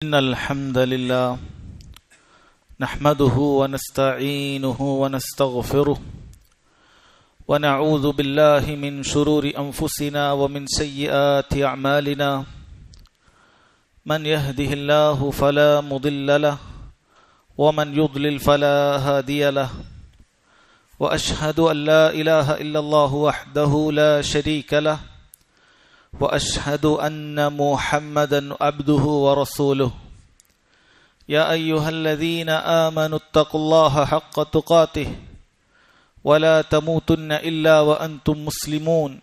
إن الحمد لله نحمده ونستعينه ونستغفره ونعوذ بالله من شرور أنفسنا ومن سيئات أعمالنا من يهده الله فلا مضل له ومن يضلل فلا هادي له وأشهد أن لا إله إلا الله وحده لا شريك له وأشهد أن محمدا عبده ورسوله يا أيها الذين آمنوا اتقوا الله حق تقاته ولا تموتن إلا وأنتم مسلمون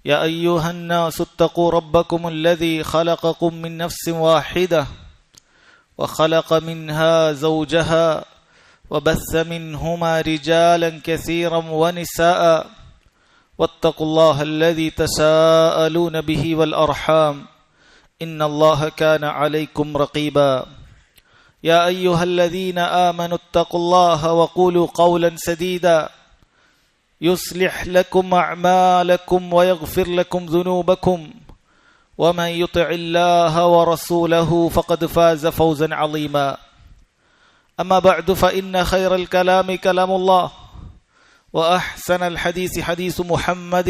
يا أيها الناس اتقوا ربكم الذي خلقكم من نفس واحدة وخلق منها زوجها وبث منهما رجالا كثيرا ونساء واتقوا الله الذي تساءلون به والأرحام إن الله كان عليكم رقيبا يا أيها الذين آمنوا اتقوا الله وقولوا قولا سديدا يصلح لكم أعمالكم ويغفر لكم ذنوبكم ومن يطع الله ورسوله فقد فاز فوزا عظيما أما بعد فإن خير الكلام كلام الله وأحسن الحديث حديث محمد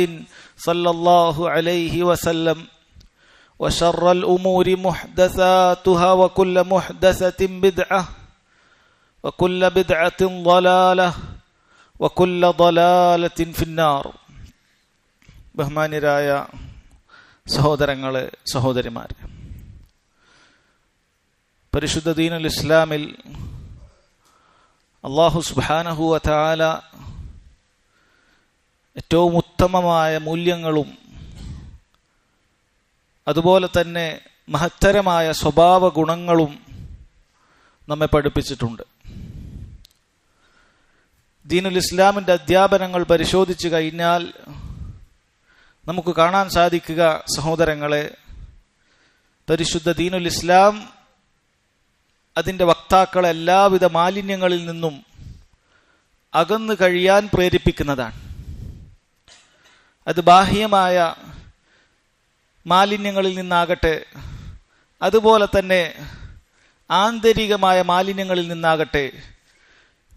صلى الله عليه وسلم وشر الأمور محدثاتها وكل محدثة بدعة وكل بدعة ضلالة وكل ضلالة في النار. ബഹുമാന്യരായ സഹോദരങ്ങളെ സഹോദരിമാരെ, പരിശുദ്ധ ദീനുൽ ഇസ്ലാമിൽ അല്ലാഹു സുബ്ഹാനഹു വ തആല ഏറ്റവും ഉത്തമമായ മൂല്യങ്ങളും അതുപോലെ തന്നെ മഹത്തരമായ സ്വഭാവ ഗുണങ്ങളും നമ്മെ പഠിപ്പിച്ചിട്ടുണ്ട്. ദീനുൽ ഇസ്ലാമിൻ്റെ അധ്യാപനങ്ങൾ പരിശോധിച്ചു കഴിഞ്ഞാൽ നമുക്ക് കാണാൻ സാധിക്കുക, സഹോദരങ്ങളെ, പരിശുദ്ധ ദീനുൽ ഇസ്ലാം അതിൻ്റെ വക്താക്കളെ എല്ലാവിധ മാലിന്യങ്ങളിൽ നിന്നും അകന്നു കഴിയാൻ പ്രേരിപ്പിക്കുന്നതാണ്. അത് ബാഹ്യമായ മാലിന്യങ്ങളിൽ നിന്നാകട്ടെ, അതുപോലെ തന്നെ ആന്തരികമായ മാലിന്യങ്ങളിൽ നിന്നാകട്ടെ,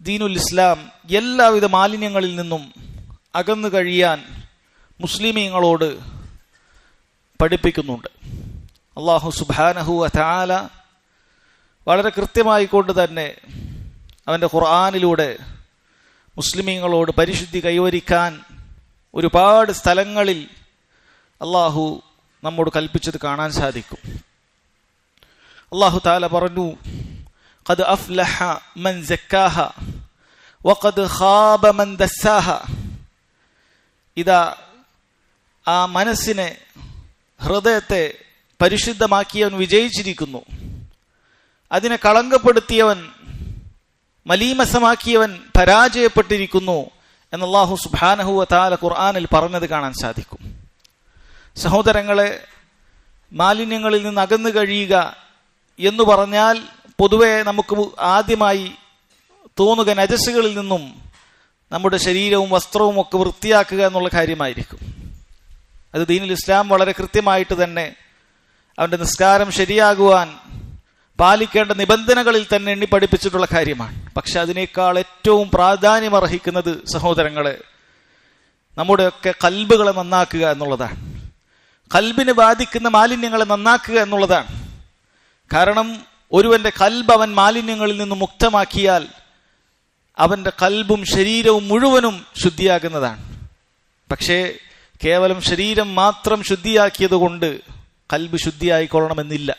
ദീനുൽ ഇസ്ലാം എല്ലാവിധ മാലിന്യങ്ങളിൽ നിന്നും അകന്നു കഴിയാൻ മുസ്ലിമീങ്ങളോട് പഠിപ്പിക്കുന്നുണ്ട്. അല്ലാഹു സുബ്ഹാനഹു വ തആല വളരെ കൃത്യമായി കൊണ്ട് തന്നെ അവൻ്റെ ഖുർആനിലൂടെ മുസ്ലിമീങ്ങളോട് പരിശുദ്ധി കൈവരിക്കാൻ ഒരുപാട് സ്ഥലങ്ങളിൽ അള്ളാഹു നമ്മോട് കൽപ്പിച്ചത് കാണാൻ സാധിക്കും. അള്ളാഹു തആല പറഞ്ഞു, ഖദ് അഫ്ലഹ മൻ സക്കാഹ വഖദ് ഖാബ മൻ ദസ്സാഹ. ഇതാ ആ മനസ്സിനെ, ഹൃദയത്തെ പരിശുദ്ധമാക്കിയവൻ വിജയിച്ചിരിക്കുന്നു, അതിനെ കളങ്കപ്പെടുത്തിയവൻ, മലീമസമാക്കിയവൻ പരാജയപ്പെട്ടിരിക്കുന്നു എന്ന് അല്ലാഹു സുബ്ഹാനഹു വ തആല ഖുർആനിൽ പറഞ്ഞത് കാണാൻ സാധിക്കും. സഹോദരങ്ങളെ, മാലിന്യങ്ങളിൽ നിന്ന് അകന്നു കഴിയുക എന്ന് പറഞ്ഞാൽ പൊതുവെ നമുക്ക് ആദ്യമായി തോന്നുക നജസുകളിൽ നിന്നും നമ്മുടെ ശരീരവും വസ്ത്രവും ഒക്കെ വൃത്തിയാക്കുക എന്നുള്ള കാര്യമായിരിക്കും. അത് ദീനുൽ ഇസ്ലാം വളരെ കൃത്യമായിട്ട് തന്നെ അവൻ്റെ നിസ്കാരം ശരിയാകുവാൻ പാലിക്കേണ്ട നിബന്ധനകളിൽ തന്നെ എണ്ണി പഠിപ്പിച്ചിട്ടുള്ള കാര്യമാണ്. പക്ഷെ അതിനേക്കാൾ ഏറ്റവും പ്രാധാന്യം അർഹിക്കുന്നത്, സഹോദരങ്ങളെ, നമ്മുടെയൊക്കെ കൽബുകളെ നന്നാക്കുക എന്നുള്ളതാണ്. കൽബിനെ ബാധിക്കുന്ന മാലിന്യങ്ങളെ നന്നാക്കുക എന്നുള്ളതാണ്. കാരണം ഒരുവന്റെ കൽബ് അവൻ മാലിന്യങ്ങളിൽ നിന്ന് മുക്തമാക്കിയാൽ അവന്റെ കൽബും ശരീരവും മുഴുവനും ശുദ്ധിയാകുന്നതാണ്. പക്ഷേ കേവലം ശരീരം മാത്രം ശുദ്ധിയാക്കിയത് കൊണ്ട് കൽബ് ശുദ്ധിയായിക്കൊള്ളണമെന്നില്ല.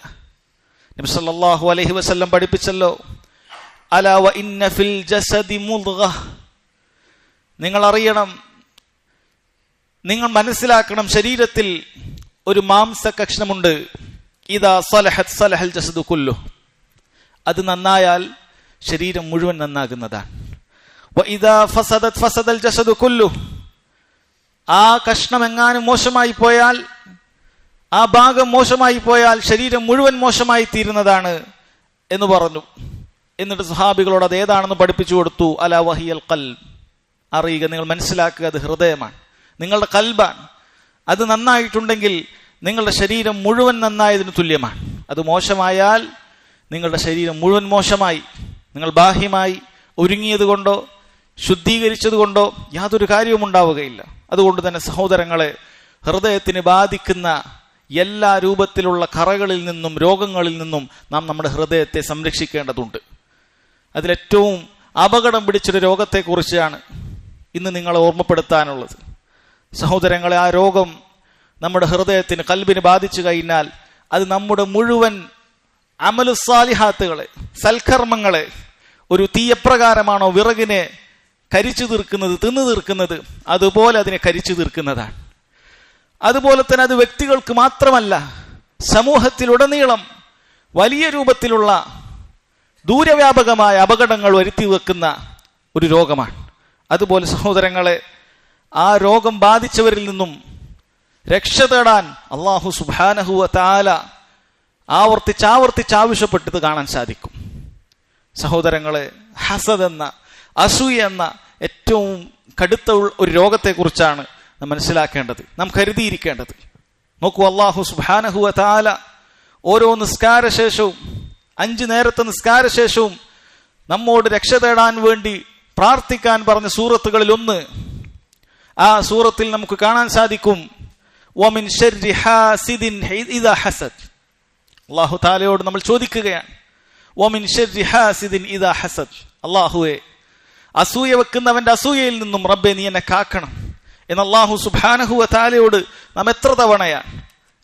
നബി സല്ലല്ലാഹു അലൈഹി വസല്ലം പഠിപ്പിച്ചല്ലോ, അലാ വ ഇന്ന ഫിൽ ജസദി മുദ്ഗ. നിങ്ങൾ അറിയണം, നിങ്ങൾ മനസ്സിലാക്കണം, ശരീരത്തിൽ ഒരു മാംസ കഷ്ണമുണ്ട്. ഇദാ സലഹത് സലഹൽ ജസദു കുല്ലു. അത് നന്നായാൽ ശരീരം മുഴുവൻ നന്നാകുന്നതാണ്. വ ഇദാ ഫസദത് ഫസദൽ ജസദു കുല്ലു. ആ കഷ്ണം എങ്ങാനും മോശമായി പോയാൽ, ആ ഭാഗം മോശമായി പോയാൽ ശരീരം മുഴുവൻ മോശമായി തീരുന്നതാണ് എന്ന് പറഞ്ഞു. എന്നിട്ട് സ്വഹാബികളോട് അത് ഏതാണെന്ന് പഠിപ്പിച്ചു കൊടുത്തു. അലാ വഹിയൽ ഖൽബ്. അറിയുക, നിങ്ങൾ മനസ്സിലാക്കുക, അത് ഹൃദയമാണ്, നിങ്ങളുടെ കൽബാണ്. അത് നന്നായിട്ടുണ്ടെങ്കിൽ നിങ്ങളുടെ ശരീരം മുഴുവൻ നന്നായതിന് തുല്യമാണ്. അത് മോശമായാൽ നിങ്ങളുടെ ശരീരം മുഴുവൻ മോശമായി. നിങ്ങൾ ബാഹ്യമായി ഒരുങ്ങിയത് കൊണ്ടോ ശുദ്ധീകരിച്ചത് കൊണ്ടോ യാതൊരു കാര്യവും ഉണ്ടാവുകയില്ല. അതുകൊണ്ട് തന്നെ സഹോദരങ്ങളെ, ഹൃദയത്തിന് ബാധിക്കുന്ന എല്ലാ രൂപത്തിലുള്ള കറകളിൽ നിന്നും രോഗങ്ങളിൽ നിന്നും നാം നമ്മുടെ ഹൃദയത്തെ സംരക്ഷിക്കേണ്ടതുണ്ട്. അതിലേറ്റവും അപകടം പിടിച്ചൊരു രോഗത്തെക്കുറിച്ചാണ് ഇന്ന് നിങ്ങളെ ഓർമ്മപ്പെടുത്താനുള്ളത്. സഹോദരങ്ങളെ, ആ രോഗം നമ്മുടെ ഹൃദയത്തിന് കൽബിന് ബാധിച്ചു കഴിഞ്ഞാൽ അത് നമ്മുടെ മുഴുവൻ അമലു സാലിഹാത്തുകളെ, സൽക്കർമ്മങ്ങളെ, ഒരു തീയപ്രകാരമാണോ വിറകിനെ കരിച്ചു തീർക്കുന്നത്, തിന്നു തീർക്കുന്നത്, അതുപോലെ അതിനെ കരിച്ചു തീർക്കുന്നതാണ്. അതുപോലെ തന്നെ അത് വ്യക്തികൾക്ക് മാത്രമല്ല, സമൂഹത്തിലുടനീളം വലിയ രൂപത്തിലുള്ള ദൂരവ്യാപകമായ അപകടങ്ങൾ വരുത്തി വെക്കുന്ന ഒരു രോഗമാണ്. അതുപോലെ സഹോദരങ്ങളെ, ആ രോഗം ബാധിച്ചവരിൽ നിന്നും രക്ഷ തേടാൻ അല്ലാഹു സുബ്ഹാനഹു വ തആല ആവർത്തിച്ച് ആവശ്യപ്പെട്ടത് കാണാൻ സാധിക്കും. സഹോദരങ്ങളെ, ഹസദ് എന്ന, അസൂയ എന്ന ഏറ്റവും കടുത്ത ഒരു രോഗത്തെക്കുറിച്ചാണ് നാം മനസ്സിലാക്കേണ്ടത്, നാം കരുതിയിരിക്കേണ്ടത്. നോക്കൂ, അല്ലാഹു സുബ്ഹാനഹു വ തആല ഓരോ നിസ്കാരശേഷവും, 5 നേരത്തെ നിസ്കാരശേഷവും നമ്മോട് രക്ഷ തേടാൻ വേണ്ടി പ്രാർത്ഥിക്കാൻ പറഞ്ഞ സൂറത്തുകളിൽ ഒന്ന്, ആ സൂറത്തിൽ നമുക്ക് കാണാൻ സാധിക്കും, വമിൻ ശർരി ഹാസിദിൻ ഇദാ ഹസദ്. അല്ലാഹു തആലയോട് നമ്മൾ ചോദിക്കുകയാണ്, വമിൻ ശർരി ഹാസിദിൻ ഇദാ ഹസദ്, അല്ലാഹുവേ, അസൂയ വെക്കുന്നവന്റെ അസൂയയിൽ നിന്നും റബ്ബേ നീ എന്നെ കാക്കണം എന്ന് അല്ലാഹു സുബ്ഹാനഹു വ തആലയോട് നാം എത്ര തവണയാണ്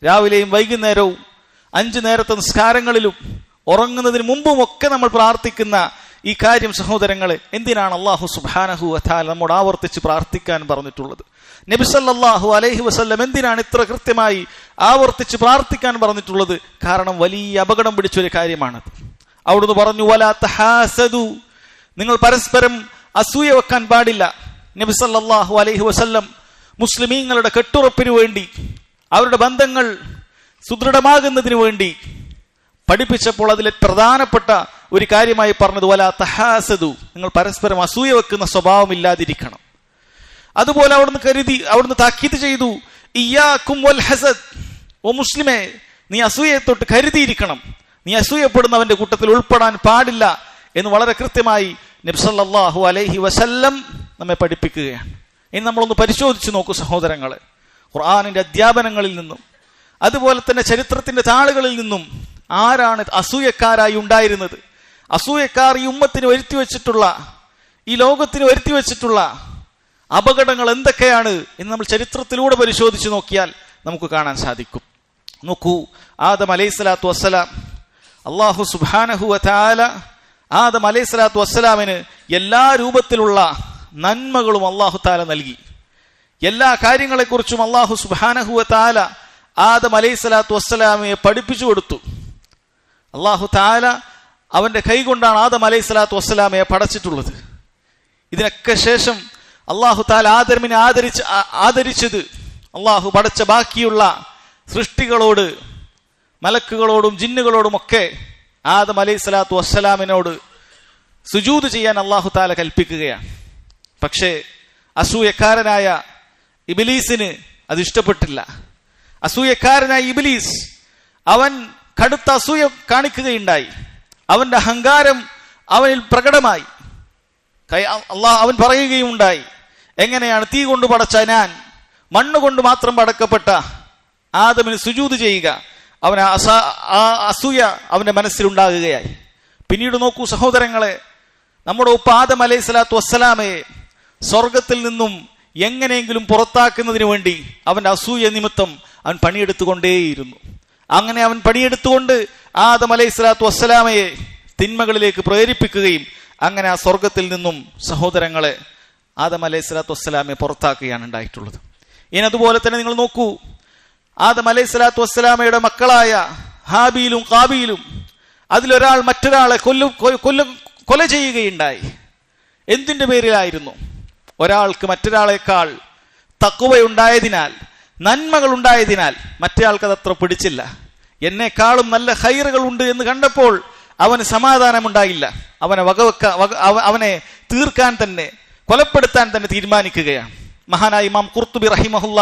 രാവിലെയും വൈകുന്നേരവും 5 നേരത്തെ നിസ്കാരങ്ങളിലും ഉറങ്ങുന്നതിന് മുമ്പും ഒക്കെ നമ്മൾ പ്രാർത്ഥിക്കുന്ന ഈ കാര്യം. സഹോദരങ്ങളെ, എന്തിനാണ് അല്ലാഹു സുബ്ഹാനഹു വ തആല നമ്മോട് ആവർത്തിച്ച് പ്രാർത്ഥിക്കാൻ പറഞ്ഞിട്ടുള്ളത്? നബി സല്ലല്ലാഹു അലൈഹി വസല്ലം എന്തിനാണ് ഇത്ര കൃത്യമായി ആവർത്തിച്ച് പ്രാർത്ഥിക്കാൻ പറഞ്ഞിട്ടുള്ളത്? കാരണം വലിയ അപകടം പിടിച്ചൊരു കാര്യമാണത്. അവിടുന്ന് പറഞ്ഞു, വലാ തഹാസദു, നിങ്ങൾ പരസ്പരം അസൂയ വെക്കാൻ പാടില്ല. നബി സല്ലല്ലാഹു അലൈഹി വസല്ലം മുസ്ലിമീങ്ങളുടെ കെട്ടുറപ്പിന് വേണ്ടി, അവരുടെ ബന്ധങ്ങൾ സുദൃഢമാകുന്നതിന് വേണ്ടി പഠിപ്പിച്ചപ്പോൾ അതിലെ പ്രധാനപ്പെട്ട ഒരു കാര്യമായി പറഞ്ഞത് വലാ തഹാസദു, നിങ്ങൾ പരസ്പരം അസൂയ വെക്കുന്ന സ്വഭാവം ഇല്ലാതിരിക്കണം. അതുപോലെ അവിടുന്ന് താക്കീത് ചെയ്തു, ഇയ്യാക്കും വൽ ഹസദ്, ഓ മുസ്ലിമേ, നീ അസൂയയെ തൊട്ട് കരുതിയിരിക്കണം, നീ അസൂയപ്പെടുന്നവന്റെ കൂട്ടത്തിൽ ഉൾപ്പെടാൻ പാടില്ല എന്ന് വളരെ കൃത്യമായി നബി സല്ലല്ലാഹു അലൈഹി വസല്ലം നമ്മെ പഠിപ്പിക്കുകയാണ്. ഇനി നമ്മളൊന്ന് പരിശോധിച്ച് നോക്കൂ സഹോദരങ്ങളെ, ഖുർആനിന്റെ അധ്യാപനങ്ങളിൽ നിന്നും അതുപോലെ തന്നെ ചരിത്രത്തിന്റെ താളുകളിൽ നിന്നും ആരാണ് അസൂയക്കാരായി ഉണ്ടായിരുന്നത്? അസൂയക്കാർ ഈ ഉമ്മത്തിന് വരുത്തി വെച്ചിട്ടുള്ള, ഈ ലോകത്തിന് വരുത്തി വെച്ചിട്ടുള്ള അപകടങ്ങൾ എന്തൊക്കെയാണ് എന്ന് നമ്മൾ ചരിത്രത്തിലൂടെ പരിശോധിച്ച് നോക്കിയാൽ നമുക്ക് കാണാൻ സാധിക്കും. നോക്കൂ, ആദം അലൈഹിസ്സലാത്തു വസ്സലാം, അല്ലാഹു സുബ്ഹാനഹു വ തആല ആദം അലൈഹിസ്സലാത്തു വസ്സലാമിന് എല്ലാ രൂപത്തിലുള്ള നന്മകളും അല്ലാഹു തആല നൽകി. എല്ലാ കാര്യങ്ങളെക്കുറിച്ചും അല്ലാഹു സുബ്ഹാനഹു വ തആല ആദം അലൈഹിസ്സലാത്തു വസ്സലാമിനെ പഠിപ്പിച്ചു കൊടുത്തു. അല്ലാഹു തആല അവന്റെ കൈകൊണ്ടാണ് ആദം അലൈഹിസ്സലാത്തു വസ്സലാമിനെ പടച്ചിട്ടുള്ളത്. ഇതിനൊക്കെ ശേഷം അല്ലാഹു തആല ആദമിനെ ആദരിച്ചത് അല്ലാഹു പടച്ച ബാക്കിയുള്ള സൃഷ്ടികളോട്, മലക്കുകളോടും ജിന്നുകളോടും ഒക്കെ ആദം അലൈഹിസ്സലാത്തു വസ്സലാമിനോട് സുജൂദ് ചെയ്യാൻ അല്ലാഹു തആല കൽപ്പിക്കുകയാണ്. പക്ഷേ അസൂയക്കാരനായ ഇബ്ലീസിന് അത് ഇഷ്ടപ്പെട്ടില്ല. അസൂയക്കാരനായ ഇബ്ലീസ് അവൻ കടുത്ത അസൂയ കാണിക്കുകയുണ്ടായി. അവന്റെ അഹങ്കാരം അവനിൽ പ്രകടമായി. അവൻ പറയുകയുണ്ടായി, എങ്ങനെയാണ് തീ കൊണ്ട് പടച്ച ഞാൻ മണ്ണുകൊണ്ട് മാത്രം പടക്കപ്പെട്ട ആദമിന് സുജൂദ് ചെയ്യുക? അവൻ അസൂയ അവന്റെ മനസ്സിലുണ്ടാകുകയായി. പിന്നീട് നോക്കൂ സഹോദരങ്ങളെ, നമ്മുടെ ഉപ്പ ആദം അലൈഹിസ്സലാത്തു വസ്സലാമയെ സ്വർഗത്തിൽ നിന്നും എങ്ങനെയെങ്കിലും പുറത്താക്കുന്നതിന് വേണ്ടി അവന്റെ അസൂയ നിമിത്തം അവൻ പണിയെടുത്തുകൊണ്ടേയിരുന്നു. അങ്ങനെ അവൻ പണിയെടുത്തുകൊണ്ട് ആദം അലൈഹിസ്സലാത്തു വസ്സലാമയെ തിന്മകളിലേക്ക് പ്രേരിപ്പിക്കുകയും അങ്ങനെ ആ സ്വർഗത്തിൽ നിന്നും സഹോദരങ്ങളെ ആദം അലൈഹിസ്സലാത്തു വസ്സലാമയെ പുറത്താക്കുകയാണ് ഉണ്ടായിട്ടുള്ളത്. ഇനി അതുപോലെ തന്നെ നിങ്ങൾ നോക്കൂ, ആദം അലൈഹിസ്സലാത്തു വസ്സലാമയുടെ മക്കളായ ഹാബീലും ഖാബീലും അതിലൊരാൾ മറ്റൊരാളെ കൊല ചെയ്യുകയുണ്ടായി. എന്തിന്റെ പേരിലായിരുന്നു? ഒരാൾക്ക് മറ്റൊരാളെക്കാൾ തഖ്വയുണ്ടായതിനാൽ, നന്മകൾ ഉണ്ടായതിനാൽ മറ്റേയാൾക്ക് അത് അത്ര പിടിച്ചില്ല. എന്നെക്കാളും നല്ല ഖൈറുകൾ ഉണ്ട് എന്ന് കണ്ടപ്പോൾ അവന് സമാധാനമുണ്ടായില്ല. അവനെ തീർക്കാൻ തന്നെ, കൊലപ്പെടുത്താൻ തന്നെ തീരുമാനിക്കുകയാണ്. മഹാനായ ഇമാം ഖുർത്തുബി റഹിമഹുല്ല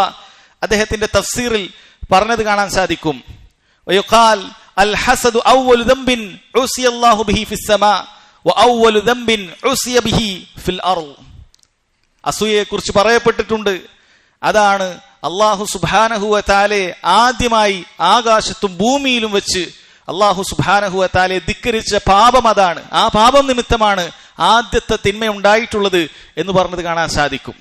അദ്ദേഹത്തിന്റെ തഫ്സീറിൽ പറഞ്ഞത് കാണാൻ സാധിക്കും, വയുഖാൽ അൽ ഹസദു അവ്വലു ദംബിൻ ഉസിയല്ലാഹു ബിഹി ഫിസ് സമാ വ അവ്വലു ദംബിൻ ഉസിയ ബിഹി ഫിൽ അർള്. അസൂയയെ കുറിച്ച് പറയപ്പെട്ടിട്ടുണ്ട്, അതാണ് അല്ലാഹു സുബ്ഹാനഹു വ തആലയെ ആദ്യമായി ആകാശത്തും ഭൂമിയിലും വെച്ച് അല്ലാഹു സുബ്ഹാനഹു വ തആലയെ ധിക്കരിച്ച പാപം അതാണ്. ആ പാപം നിമിത്തമാണ് ആദ്യത്തെ തിന്മ ഉണ്ടായിട്ടുള്ളത് എന്ന് പറഞ്ഞത് കാണാൻ സാധിക്കും.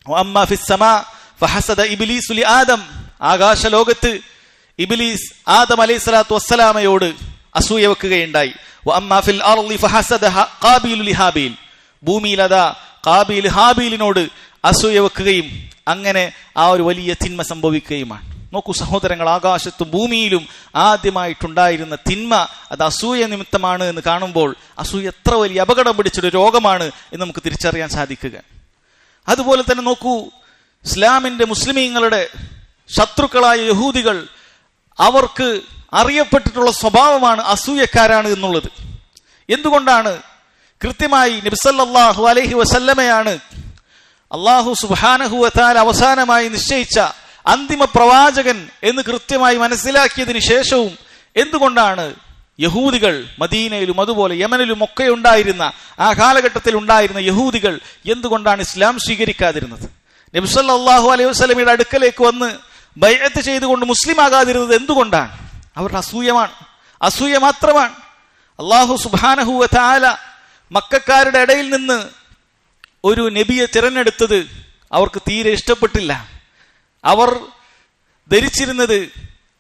വഅമ്മാ ഫിസ് സമാ ഫഹസദ ഇബ്ലീസു ലി ആദം. ആകാശ ലോകത്ത് ഇബ്ലീസ് ആദം അലൈഹിസ്സലാത്തു വസ്സലാമയോട് അസൂയ വെക്കുകയുണ്ടായി. വഅമ്മാ ഫിൽ അർളി ഫഹസദ ഖാബീലു ലി ഹാബീൽ. ഭൂമിയിൽ അതാ ഖാബീൽ ഹാബീലിനോട് അസൂയ വെക്കുകയും അങ്ങനെ ആ ഒരു വലിയ തിന്മ സംഭവിക്കുകയുമാണ്. നോക്കൂ സഹോദരങ്ങൾ, ആകാശത്തും ഭൂമിയിലും ആദ്യമായിട്ടുണ്ടായിരുന്ന തിന്മ അത് അസൂയ നിമിത്തമാണ് എന്ന് കാണുമ്പോൾ അസൂയ എത്ര വലിയ അപകടം പിടിച്ചൊരു രോഗമാണ് എന്ന് നമുക്ക് തിരിച്ചറിയാൻ സാധിക്കുക. അതുപോലെ തന്നെ നോക്കൂ, ഇസ്ലാമിന്റെ മുസ്ലിമീങ്ങളുടെ ശത്രുക്കളായ യഹൂദികൾ, അവർക്ക് അറിയപ്പെട്ടിട്ടുള്ള സ്വഭാവമാണ് അസൂയക്കാരാണ് എന്നുള്ളത്. എന്തുകൊണ്ടാണ്? കൃത്യമായി നബി സല്ലല്ലാഹു അലൈഹി വസല്ലമയാണ് അല്ലാഹു സുബ്ഹാനഹു വ തആല അവസാനമായി നിശ്ചയിച്ച അന്തിമ പ്രവാചകൻ എന്ന് കൃത്യമായി മനസ്സിലാക്കിയതിന് ശേഷവും എന്തുകൊണ്ടാണ് യഹൂദികൾ മദീനയിലും അതുപോലെ യമനിലും ഒക്കെ ഉണ്ടായിരുന്ന ആ കാലഘട്ടത്തിൽ ഉണ്ടായിരുന്ന യഹൂദികൾ എന്തുകൊണ്ടാണ് ഇസ്ലാം സ്വീകരിക്കാതിരുന്നത്? നബി സല്ലല്ലാഹു അലൈഹി വസല്ലമയുടെ അടുക്കലേക്ക് വന്ന് ബൈഅത്ത് ചെയ്തുകൊണ്ട് മുസ്ലിം ആകാതിരുന്നത് എന്തുകൊണ്ടാണ്? അവരുടെ അസൂയമാണ്, അസൂയ മാത്രമാണ്. അല്ലാഹു സുബ്ഹാനഹു വ തആല മക്കക്കാരുടെ ഇടയിൽ നിന്ന് ഒരു നബിയെ തിരഞ്ഞെടുത്തത് അവർക്ക് തീരെ ഇഷ്ടപ്പെട്ടില്ല. അവർ ധരിച്ചിരുന്നത്,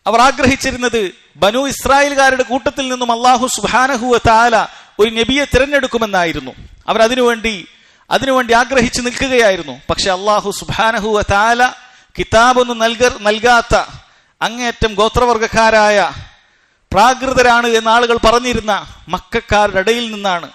അവർ ആഗ്രഹിച്ചിരുന്നത് ബനു ഇസ്രായേൽകാരുടെ കൂട്ടത്തിൽ നിന്നും അല്ലാഹു സുബ്ഹാനഹു വ തആല ഒരു നബിയെ തിരഞ്ഞെടുക്കുമെന്നായിരുന്നു. അവർ അതിനുവേണ്ടി ആഗ്രഹിച്ചു നിൽക്കുകയായിരുന്നു. പക്ഷെ അല്ലാഹു സുബ്ഹാനഹു വ തആല കിതാബൊന്നും നൽകാത്ത അങ്ങേയറ്റം ഗോത്രവർഗക്കാരായ പ്രാകൃതരാണ് എന്ന ആളുകൾ പറഞ്ഞിരുന്ന മക്കക്കാരുടെ ഇടയിൽ നിന്നാണ്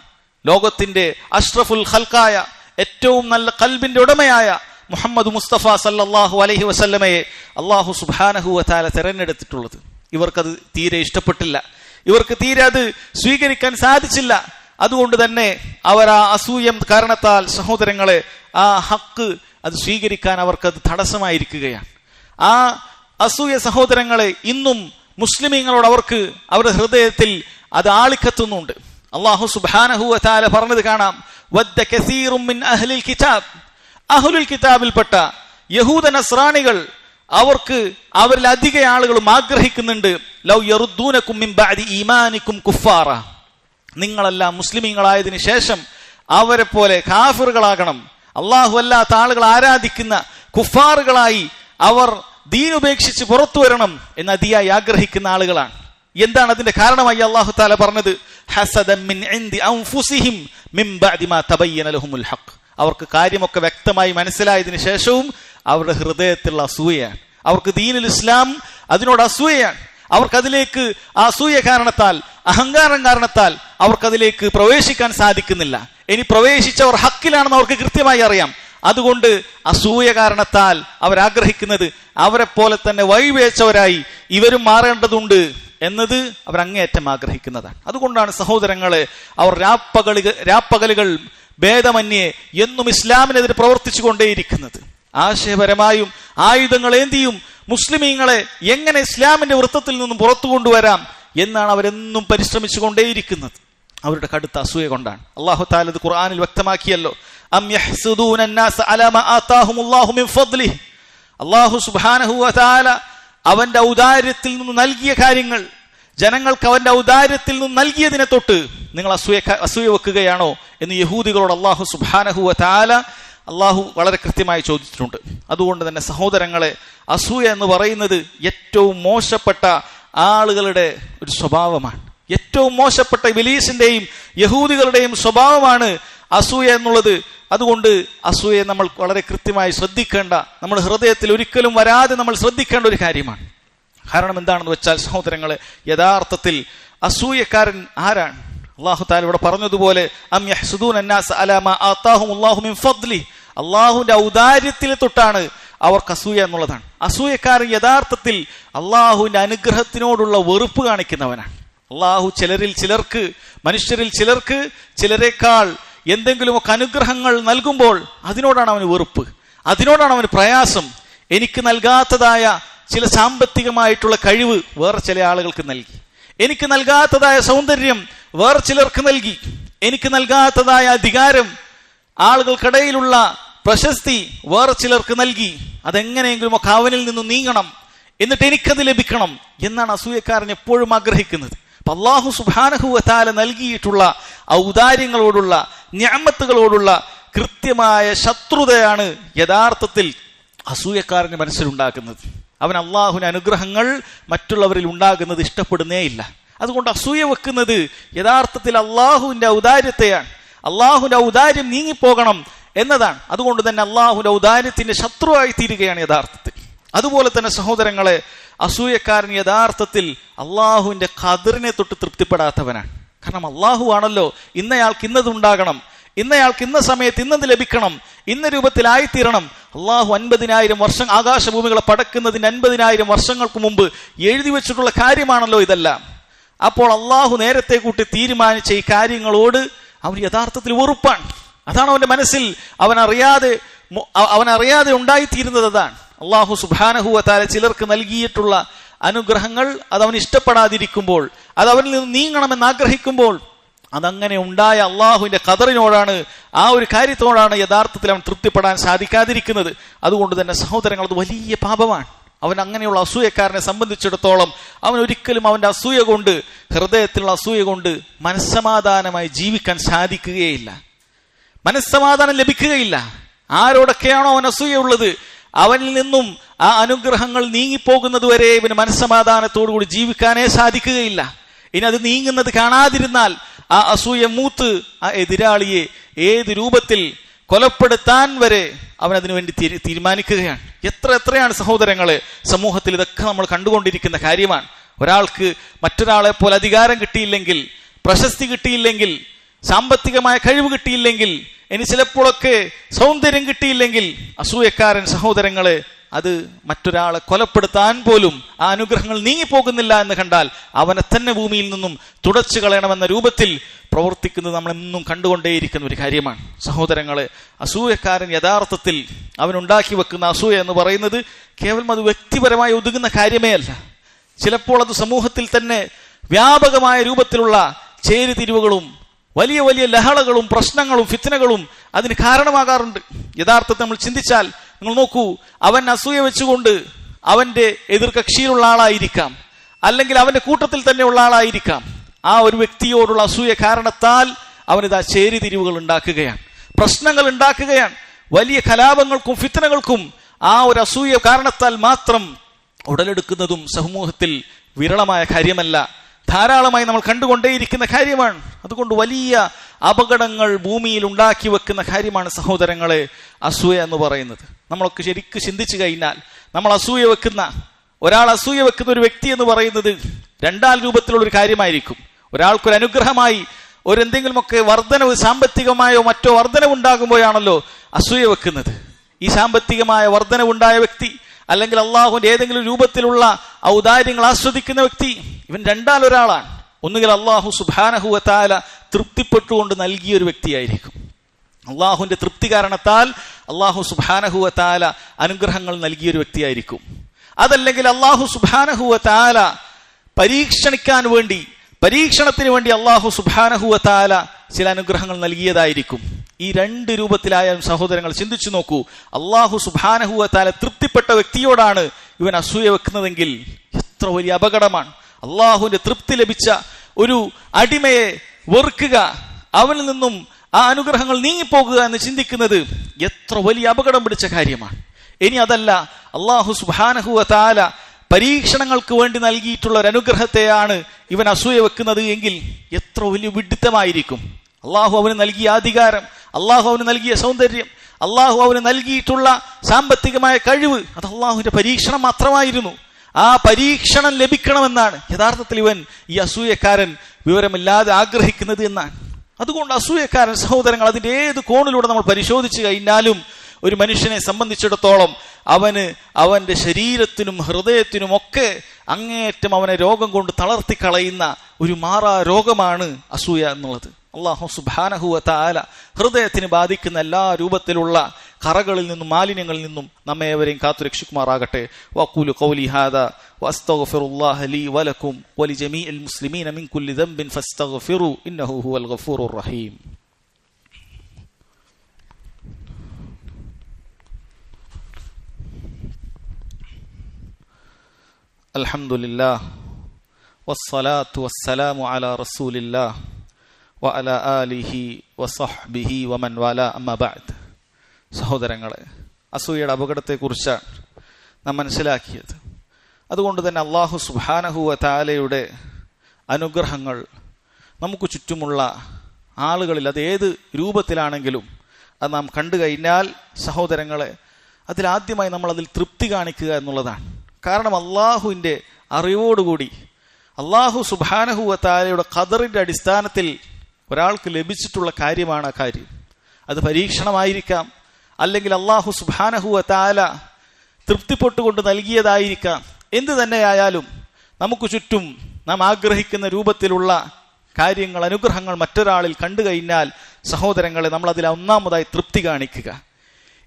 ലോകത്തിന്റെ അഷ്റഫുൽ ഖൽഖായ ഏറ്റവും നല്ല ഖൽബിന്റെ ഉടമയായ മുഹമ്മദ് മുസ്തഫ സല്ലല്ലാഹു അലൈഹി വസല്ലമയെ അല്ലാഹു സുബ്ഹാനഹു വ തആല തിരഞ്ഞെടുത്തിട്ടുള്ളത്. ഇവർക്കത് തീരെ ഇഷ്ടപ്പെട്ടില്ല, ഇവർക്ക് തീരെ അത് സ്വീകരിക്കാൻ സാധിച്ചില്ല. അതുകൊണ്ട് തന്നെ അവർ ആ അസൂയം കാരണത്താൽ സഹോദരങ്ങളെ ആ ഹക്ക് അത് സ്വീകരിക്കാൻ അവർക്കത് തടസ്സമായിരിക്കുകയാണ്. ആ അസൂയ സഹോദരങ്ങളെ ഇന്നും മുസ്ലിമീങ്ങളോട് അവർക്ക് അവരുടെ ഹൃദയത്തിൽ അത് ആളിക്കത്തുന്നുണ്ട്. അല്ലാഹു സുബ്ഹാനഹു വ തആല പറഞ്ഞത് കാണാം, വദ്ദ കസീറും മിൻ അഹ്ലിൽ കിതാബ്. അഹ്ലുൽ കിതാബിൽപ്പെട്ട യഹൂദ നസ്രാണികൾ അവർക്ക് അവരിൽ അധിക ആളുകളും ആഗ്രഹിക്കുന്നുണ്ട്, ലൗ യറുദ്ദൂനകും മിൻ ബഅദി ഈമാനികും കുഫാറ. നിങ്ങളെല്ലാം മുസ്ലിമീങ്ങളായതിനു ശേഷം അവരെ പോലെ കാഫിറുകളാകണം, അല്ലാഹു അല്ലാത്ത ആളുകൾ ആരാധിക്കുന്ന കുഫാറുകളായി അവർ ദീൻ ഉപേക്ഷിച്ച് പുറത്തു വരണം എന്ന് അതിയായി ആഗ്രഹിക്കുന്ന ആളുകളാണ്. എന്താണ് അതിന്റെ കാരണമായി അല്ലാഹു തആല പറഞ്ഞത്? ഹസദൻ മിൻ ഇൻദി അൻഫുസിഹിം മിൻ ബഅദി മാ തബയ്യന ലഹുമുൽ ഹഖ്. അവർക്ക് കാര്യമൊക്കെ വ്യക്തമായി മനസ്സിലായതിനു ശേഷവും അവരുടെ ഹൃദയത്തിലുള്ള അസൂയയാണ്. അവർക്ക് ദീനുൽ ഇസ്ലാം അതിനോട് അസൂയയാണ്. അവർക്കതിലേക്ക് ആ അസൂയ കാരണത്താൽ, അഹങ്കാരം കാരണത്താൽ അവർക്കതിലേക്ക് പ്രവേശിക്കാൻ സാധിക്കുന്നില്ല. ഇനി പ്രവേശിച്ചവർ ഹക്കിലാണെന്ന് അവർക്ക് കൃത്യമായി അറിയാം. അതുകൊണ്ട് അസൂയ കാരണത്താൽ അവരാഗ്രഹിക്കുന്നത് അവരെ പോലെ തന്നെ വഴിവേച്ചവരായി ഇവരും മാറേണ്ടതുണ്ട് എന്നത് അവർ അങ്ങേയറ്റം ആഗ്രഹിക്കുന്നതാണ്. അതുകൊണ്ടാണ് സഹോദരങ്ങളെ അവർ രാപ്പകലുകൾ ഭേദമന്യേ എന്നും ഇസ്ലാമിനെതിരെ പ്രവർത്തിച്ചു കൊണ്ടേയിരിക്കുന്നത്. ആശയപരമായും ആയുധങ്ങളേന്തിയും മുസ്ലിമീങ്ങളെ എങ്ങനെ ഇസ്ലാമിന്റെ വൃത്തത്തിൽ നിന്നും പുറത്തു കൊണ്ടുവരാം എന്നാണ് അവരെന്നും പരിശ്രമിച്ചു കൊണ്ടേയിരിക്കുന്നത്. അവരുടെ കടുത്ത അസൂയ കൊണ്ടാണ്. അല്ലാഹു തആല ഇത് ഖുർആനിൽ വ്യക്തമാക്കിയല്ലോ, അം യഹ്സുദൂന അന്നാസ അലാ മാ ആതാഹുമുല്ലാഹു മിൻ ഫദ്ലിഹി. അല്ലാഹു സുബ്ഹാനഹു വ തആല അവന്റെ ഔദാര്യത്തിൽ നിന്ന് നൽകിയ കാര്യങ്ങൾ, ജനങ്ങൾക്ക് അവന്റെ ഔദാര്യത്തിൽ നിന്ന് നൽകിയതിനെ തൊട്ട് നിങ്ങൾ അസൂയ വെക്കുകയാണോ എന്ന് യഹൂദികളോട് അല്ലാഹു സുബ്ഹാനഹു വ തആല വളരെ കൃത്യമായി ചോദിച്ചിട്ടുണ്ട്. അതുകൊണ്ട് തന്നെ സഹോദരങ്ങളെ, അസൂയ എന്ന് പറയുന്നത് ഏറ്റവും മോശപ്പെട്ട ആളുകളുടെ ഒരു സ്വഭാവമാണ്. ഏറ്റവും മോശപ്പെട്ട ഇബ്ലീസിന്റെയും യഹൂദികളുടെയും സ്വഭാവമാണ് അസൂയ എന്നുള്ളത്. അതുകൊണ്ട് അസൂയയെ നമ്മൾ വളരെ കൃത്യമായി ശ്രദ്ധിക്കേണ്ട, നമ്മുടെ ഹൃദയത്തിൽ ഒരിക്കലും വരാതെ നമ്മൾ ശ്രദ്ധിക്കേണ്ട ഒരു കാര്യമാണ്. കാരണം എന്താണെന്ന് വെച്ചാൽ സഹോദരങ്ങളെ, യഥാർത്ഥത്തിൽ അസൂയക്കാരൻ ആരാണ്? അല്ലാഹു തആല ഇവിടെ പറഞ്ഞതുപോലെ അം യഹ്സുദൂന അന്നാസ അലാ മാ ആതാഹുമുല്ലാഹു മിൻ ഫദ്ലി. അല്ലാഹുവിന്റെ ഔദാര്യത്തിൽ തൊട്ടാണ് അവർക്ക് അസൂയ എന്നുള്ളതാണ്. അസൂയക്കാരൻ യഥാർത്ഥത്തിൽ അല്ലാഹുവിന്റെ അനുഗ്രഹത്തിനോടുള്ള വെറുപ്പ് കാണിക്കുന്നവനാണ്. അല്ലാഹു മനുഷ്യരിൽ ചിലർക്ക് ചിലരെക്കാൾ എന്തെങ്കിലുമൊക്കെ അനുഗ്രഹങ്ങൾ നൽകുമ്പോൾ അതിനോടാണ് അവന് വെറുപ്പ്, അതിനോടാണ് അവന് പ്രയാസം. എനിക്ക് നൽകാത്തതായ ചില സാമ്പത്തികമായിട്ടുള്ള കഴിവ് വേറെ ചില ആളുകൾക്ക് നൽകി, എനിക്ക് നൽകാത്തതായ സൗന്ദര്യം വേറെ ചിലർക്ക് നൽകി, എനിക്ക് നൽകാത്തതായ അധികാരം, ആളുകൾക്കിടയിലുള്ള പ്രശസ്തി വേറെ ചിലർക്ക് നൽകി. അതെങ്ങനെയെങ്കിലും ഒക്കെ അവനിൽ നിന്നും നീങ്ങണം, എന്നിട്ട് എനിക്കത് ലഭിക്കണം എന്നാണ് അസൂയക്കാരൻ എപ്പോഴും ആഗ്രഹിക്കുന്നത്. അപ്പൊ അല്ലാഹു സുബ്ഹാനഹു വ തആല നൽകിയിട്ടുള്ള ഔദാര്യങ്ങളോടുള്ള, നിഅമത്തുകളോടുള്ള കൃത്യമായ ശത്രുതയാണ് യഥാർത്ഥത്തിൽ അസൂയക്കാരന്റെ മനസ്സിലുണ്ടാക്കുന്നത്. അവൻ അള്ളാഹുവിന്റെ അനുഗ്രഹങ്ങൾ മറ്റുള്ളവരിൽ ഉണ്ടാകുന്നത് ഇഷ്ടപ്പെടുന്നേ ഇല്ല. അതുകൊണ്ട് അസൂയ വെക്കുന്നത് യഥാർത്ഥത്തിൽ അള്ളാഹുവിന്റെ ഔദാര്യത്തെയാണ്. അള്ളാഹുവിന്റെ ഔദാര്യം നീങ്ങിപ്പോകണം എന്നതാണ്. അതുകൊണ്ട് തന്നെ അള്ളാഹുവിന്റെ ഔദാര്യത്തിന്റെ ശത്രുവായി തീരുകയാണ് യഥാർത്ഥത്തിൽ. അതുപോലെ തന്നെ സഹോദരങ്ങളെ, അസൂയക്കാരൻ യഥാർത്ഥത്തിൽ അള്ളാഹുവിന്റെ ഖദറിനെ തൊട്ട് തൃപ്തിപ്പെടാത്തവനാണ്. കാരണം അള്ളാഹു ആണല്ലോ ഇന്നയാൾക്ക് ഇന്നതുണ്ടാകണം, ഇന്നയാൾക്ക് ഇന്ന സമയത്ത് ഇന്നത് ലഭിക്കണം, ഇന്ന രൂപത്തിലായിത്തീരണം. അള്ളാഹു 50,000 വർഷം ആകാശഭൂമികളെ പടക്കുന്നതിന് 50,000 വർഷങ്ങൾക്ക് മുമ്പ് എഴുതി വെച്ചിട്ടുള്ള കാര്യമാണല്ലോ ഇതെല്ലാം. അപ്പോൾ അള്ളാഹു നേരത്തെ കൂട്ടി തീരുമാനിച്ച ഈ കാര്യങ്ങളോട് അവൻ യഥാർത്ഥത്തിൽ വെറുപ്പാണ്. അതാണ് അവന്റെ മനസ്സിൽ അവനറിയാതെ ഉണ്ടായിത്തീരുന്നത്. അതാണ് അള്ളാഹു സുബ്ഹാനഹു വ തആല ചിലർക്ക് നൽകിയിട്ടുള്ള അനുഗ്രഹങ്ങൾ അത് അവൻ ഇഷ്ടപ്പെടാതിരിക്കുമ്പോൾ, അത് അവനിൽ നിന്ന് നീങ്ങണമെന്ന് ആഗ്രഹിക്കുമ്പോൾ, അതങ്ങനെ ഉണ്ടായ അള്ളാഹുവിന്റെ ഖദറിനോടാണ്, ആ ഒരു കാര്യത്തോടാണ് യഥാർത്ഥത്തിൽ അവൻ തൃപ്തിപ്പെടാൻ സാധിക്കാതിരിക്കുന്നത്. അതുകൊണ്ട് തന്നെ സഹോദരങ്ങൾ, അത് വലിയ പാപമാണ്. അവൻ അങ്ങനെയുള്ള അസൂയക്കാരനെ സംബന്ധിച്ചിടത്തോളം അവൻ ഒരിക്കലും അവന്റെ അസൂയ കൊണ്ട്, ഹൃദയത്തിലുള്ള അസൂയ കൊണ്ട് മനസ്സമാധാനമായി ജീവിക്കാൻ സാധിക്കുകയില്ല, മനസ്സമാധാനം ലഭിക്കുകയില്ല. ആരോടൊക്കെയാണോ അവൻ അസൂയ ഉള്ളത് അവനിൽ നിന്നും ആ അനുഗ്രഹങ്ങൾ നീങ്ങിപ്പോകുന്നത് വരെ ഇവന് മനസ്സമാധാനത്തോടുകൂടി ജീവിക്കാനേ സാധിക്കുകയില്ല. ഇനി അത് നീങ്ങുന്നത് കാണാതിരുന്നാൽ ആ അസൂയ മൂത്ത് ആ എതിരാളിയെ ഏത് രൂപത്തിൽ കൊലപ്പെടുത്താൻ വരെ അവൻ അതിനു വേണ്ടി തീരുമാനിക്കുകയാണ്. എത്രയാണ് സഹോദരങ്ങളെ സമൂഹത്തിൽ ഇതൊക്കെ നമ്മൾ കണ്ടുകൊണ്ടിരിക്കുന്ന കാര്യമാണ്. ഒരാൾക്ക് മറ്റൊരാളെ പോലെ അധികാരം കിട്ടിയില്ലെങ്കിൽ, പ്രശസ്തി കിട്ടിയില്ലെങ്കിൽ, സാമ്പത്തികമായ കഴിവ് കിട്ടിയില്ലെങ്കിൽ, ഇനി ചിലപ്പോഴൊക്കെ സൗന്ദര്യം കിട്ടിയില്ലെങ്കിൽ, അസൂയക്കാരൻ സഹോദരങ്ങളെ അത് മറ്റൊരാളെ കൊലപ്പെടുത്താൻ പോലും ആ അനുഗ്രഹങ്ങൾ നീങ്ങിപ്പോകുന്നില്ല എന്ന് കണ്ടാൽ അവനെ തന്നെ ഭൂമിയിൽ നിന്നും തുടച്ചു കളയണമെന്ന രൂപത്തിൽ പ്രവർത്തിക്കുന്നത് നമ്മളെന്നും കണ്ടുകൊണ്ടേയിരിക്കുന്ന ഒരു കാര്യമാണ്. സഹോദരങ്ങളെ, അസൂയക്കാരൻ യഥാർത്ഥത്തിൽ അവനുണ്ടാക്കി വെക്കുന്ന അസൂയ എന്ന് പറയുന്നത് കേവലം അത് വ്യക്തിപരമായി ഒതുങ്ങുന്ന കാര്യമേ അല്ല. ചിലപ്പോൾ അത് സമൂഹത്തിൽ തന്നെ വ്യാപകമായ രൂപത്തിലുള്ള ചേരിതിരിവുകളും വലിയ വലിയ ലഹളകളും പ്രശ്നങ്ങളും ഫിത്നകളും അതിന് കാരണമാകാറുണ്ട്. യഥാർത്ഥത്തിൽ നമ്മൾ ചിന്തിച്ചാൽ നിങ്ങൾ നോക്കൂ, അവൻ അസൂയ വെച്ചുകൊണ്ട് അവന്റെ എതിർകക്ഷിയിലുള്ള ആളായിരിക്കാം, അല്ലെങ്കിൽ അവന്റെ കൂട്ടത്തിൽ തന്നെ ഉള്ള ആളായിരിക്കാം. ആ ഒരു വ്യക്തിയോടുള്ള അസൂയ കാരണത്താൽ അവനിതാ ചേരിതിരിവുകൾ ഉണ്ടാക്കുകയാണ്, പ്രശ്നങ്ങൾ ഉണ്ടാക്കുകയാണ്. വലിയ കലാപങ്ങൾക്കും ഫിത്നകൾക്കും ആ ഒരു അസൂയ കാരണത്താൽ മാത്രം ഉടലെടുക്കുന്നതും സമൂഹത്തിൽ വിരളമായ കാര്യമല്ല, ധാരാളമായി നമ്മൾ കണ്ടുകൊണ്ടേയിരിക്കുന്ന കാര്യമാണ്. അതുകൊണ്ട് വലിയ അപകടങ്ങൾ ഭൂമിയിൽ ഉണ്ടാക്കി വെക്കുന്ന കാര്യമാണ് സഹോദരങ്ങളെ അസൂയ എന്ന് പറയുന്നത്. നമ്മളൊക്കെ ശരിക്കും ചിന്തിച്ചു കഴിഞ്ഞാൽ ഒരാൾ അസൂയ വെക്കുന്ന ഒരു വ്യക്തി എന്ന് പറയുന്നത് രണ്ടാം രൂപത്തിലുള്ള ഒരു കാര്യമായിരിക്കും. ഒരാൾക്കൊരു അനുഗ്രഹമായി എന്തെങ്കിലുമൊക്കെ വർധനവ്, സാമ്പത്തികമായോ മറ്റോ വർധനവുണ്ടാകുമ്പോഴാണല്ലോ അസൂയ വെക്കുന്നത്. ഈ സാമ്പത്തികമായ വർധനവുണ്ടായ വ്യക്തി, അല്ലെങ്കിൽ അള്ളാഹുവിന്റെ ഏതെങ്കിലും രൂപത്തിലുള്ള ഔദാര്യങ്ങൾ ആസ്വദിക്കുന്ന വ്യക്തി, ഇവൻ രണ്ടാലൊരാളാണ്. ഒന്നുകിൽ അള്ളാഹു സുബ്ഹാനഹു വ തആല തൃപ്തിപ്പെട്ടുകൊണ്ട് നൽകിയ ഒരു വ്യക്തിയായിരിക്കും, അള്ളാഹുവിന്റെ തൃപ്തി കാരണത്താൽ അള്ളാഹു സുബ്ഹാനഹു വ തആല അനുഗ്രഹങ്ങൾ നൽകിയ ഒരു വ്യക്തിയായിരിക്കും. അതല്ലെങ്കിൽ അള്ളാഹു സുബ്ഹാനഹു വ തആല പരീക്ഷണത്തിന് വേണ്ടി അള്ളാഹു സുബ്ഹാനഹു വ തആല ചില അനുഗ്രഹങ്ങൾ നൽകിയതായിരിക്കും. ഈ രണ്ട് രൂപത്തിലായാലും സഹോദരങ്ങൾ ചിന്തിച്ചു നോക്കൂ, അള്ളാഹു സുബ്ഹാനഹു വ തആല തൃപ്തിപ്പെട്ട വ്യക്തിയോടാണ് ഇവൻ അസൂയ വെക്കുന്നതെങ്കിൽ എത്ര വലിയ അപകടമാണ്. അള്ളാഹുവിന്റെ തൃപ്തി ലഭിച്ച ഒരു അടിമയെ വെറുക്കുക, അവനിൽ നിന്നും ആ അനുഗ്രഹങ്ങൾ നീങ്ങിപ്പോകുക എന്ന് ചിന്തിക്കുന്നത് എത്ര വലിയ അപകടം പിടിച്ച കാര്യമാണ്. ഇനി അതല്ല, അള്ളാഹു സുബ്ഹാനഹു വ തആല പരീക്ഷണങ്ങൾക്ക് വേണ്ടി നൽകിയിട്ടുള്ള ഒരു അനുഗ്രഹത്തെയാണ് ഇവൻ അസൂയ വെക്കുന്നത് എങ്കിൽ എത്ര വലിയ വിഡിത്തമായിരിക്കും. അള്ളാഹു അവന് നൽകിയ അധികാരം, അള്ളാഹു അവന് നൽകിയ സൗന്ദര്യം, അള്ളാഹു അവന് നൽകിയിട്ടുള്ള സാമ്പത്തികമായ കഴിവ്, അത് അള്ളാഹുവിന്റെ പരീക്ഷണം മാത്രമായിരുന്നു. ആ പരീക്ഷണം ലഭിക്കണമെന്നാണ് യഥാർത്ഥത്തിൽ ഇവൻ ഈ അസൂയക്കാരൻ വിവരമില്ലാതെ ആഗ്രഹിക്കുന്നത് എന്നാണ്. അതുകൊണ്ട് അസൂയക്കാരൻ സഹോദരങ്ങൾ, അതിന്റെ ഏത് കോണിലൂടെ നമ്മൾ പരിശോധിച്ചു കഴിഞ്ഞാലും ഒരു മനുഷ്യനെ സംബന്ധിച്ചിടത്തോളം അവന്റെ ശരീരത്തിനും ഹൃദയത്തിനും ഒക്കെ അങ്ങേയറ്റം അവനെ രോഗം കൊണ്ട് തളർത്തിക്കളയുന്ന ഒരു മാറാ രോഗമാണ് അസൂയ എന്നുള്ളത്. അല്ലാഹു സുബ്ഹാനഹു വ തആല ഹൃദയത്തിന് ബാധിക്കുന്ന എല്ലാ രൂപത്തിലുള്ള കറകളിൽ നിന്നും മാലിന്യങ്ങളിൽ നിന്നും നമ്മെ ഏവരെയും കാത്തുരക്ഷിക്കുമാറാകട്ടെ. വഖൂലു ഖൗലി ഹാദാ വഅസ്തഗ്ഫിറുല്ലാഹ ലീ വലക്കും വലിജമീഇൽ മുസ്ലിമീന മിൻ കുല്ലി ദംബിൻ ഫസ്തഗ്ഫിറു ഇന്നഹു ഹുവൽ ഗഫൂറുർ റഹീം. അൽഹംദുലില്ലാഹ് വസ്സലാത്തു വസ്സലാമു അലാ റസൂലില്ലാഹ് വഅലാ ആലിഹി വസഹ്ബിഹി വമൻ വാലാ അമ്മാ ബഅദ്. സഹോദരങ്ങളെ, അസൂയയുടെ അപകടത്തെക്കുറിച്ചാണ് നാം മനസ്സിലാക്കിയത്. അതുകൊണ്ട് തന്നെ അല്ലാഹു സുബ്ഹാനഹു വ തആലയുടെ അനുഗ്രഹങ്ങൾ നമുക്ക് ചുറ്റുമുള്ള ആളുകളിൽ അത് ഏത് രൂപത്തിലാണെങ്കിലും അത് നാം കണ്ടു കഴിഞ്ഞാൽ സഹോദരങ്ങളെ, അതിലാദ്യമായി നമ്മൾ അതിൽ തൃപ്തി കാണിക്കുക എന്നുള്ളതാണ്. കാരണം അള്ളാഹുവിൻ്റെ അറിവോടുകൂടി അള്ളാഹു സുബ്ഹാനഹു വ തആലയുടെ ഖദറിന്റെ അടിസ്ഥാനത്തിൽ ഒരാൾക്ക് ലഭിച്ചിട്ടുള്ള കാര്യമാണ് ആ കാര്യം. അത് പരീക്ഷണമായിരിക്കാം, അല്ലെങ്കിൽ അള്ളാഹു സുബ്ഹാനഹു വ തആല തൃപ്തിപ്പെട്ടുകൊണ്ട് നൽകിയതായിരിക്കാം. എന്ത് തന്നെയായാലും നമുക്ക് ചുറ്റും നാം ആഗ്രഹിക്കുന്ന രൂപത്തിലുള്ള കാര്യങ്ങൾ, അനുഗ്രഹങ്ങൾ മറ്റൊരാളിൽ കണ്ടു കഴിഞ്ഞാൽ സഹോദരങ്ങളെ, നമ്മൾ അതിൽ ഒന്നാമതായി തൃപ്തി കാണിക്കുക.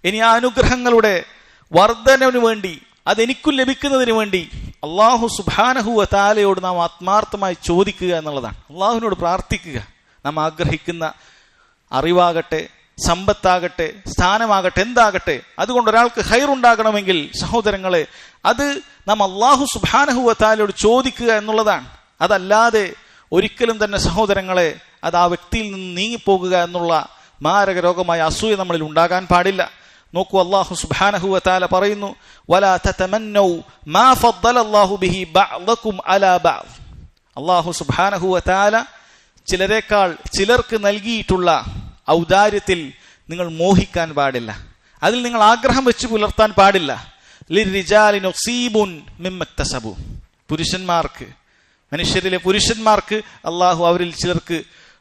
ഇനി ആ അനുഗ്രഹങ്ങളുടെ വർധനവിന് വേണ്ടി, അതെനിക്കും ലഭിക്കുന്നതിന് വേണ്ടി അള്ളാഹു സുബ്ഹാനഹു വ തആലയോട് നാം ആത്മാർത്ഥമായി ചോദിക്കുക എന്നുള്ളതാണ്. അള്ളാഹുവിനോട് പ്രാർത്ഥിക്കുക. നാം ആഗ്രഹിക്കുന്ന അറിവാകട്ടെ, സമ്പത്താകട്ടെ, സ്ഥാനമാകട്ടെ, എന്താകട്ടെ, അതുകൊണ്ട് ഒരാൾക്ക് ഖൈറുണ്ടാകണമെങ്കിൽ സഹോദരങ്ങളെ, അത് നാം അള്ളാഹു സുബ്ഹാനഹു വ തആലയോട് ചോദിക്കുക എന്നുള്ളതാണ്. അതല്ലാതെ ഒരിക്കലും തന്നെ സഹോദരങ്ങളെ അത് ആ വ്യക്തിയിൽ നിന്ന് നീങ്ങിപ്പോകുക എന്നുള്ള മാരക രോഗമായ അസൂയ നമ്മളിൽ ഉണ്ടാകാൻ പാടില്ല. നോക്കൂ, അല്ലാഹു സുബ്ഹാനഹു വ തആല പറയുന്നു, വലാ തതമന്നൗ മാ ഫദ്ദലല്ലാഹു ബിഹി ബഅദകും അലാ ബഅദ്. അല്ലാഹു സുബ്ഹാനഹു വ തആല ചിലരെക്കാൾ ചിലർക്ക് നൽകിയിട്ടുള്ള ഔദാര്യത്തിൽ നിങ്ങൾ മോഹിക്കാൻ പാടില്ല. അതിൽ നിങ്ങൾ ആഗ്രഹം വെച്ച് പുലർത്താൻ പാടില്ല. ലിർരിജാലി നസീബുൻ മിമ്മക്തസബു. പുരുഷന്മാർക്ക്, മനുഷ്യരിലെ പുരുഷന്മാർക്ക് അല്ലാഹു അവരിൽ ചിലർക്ക്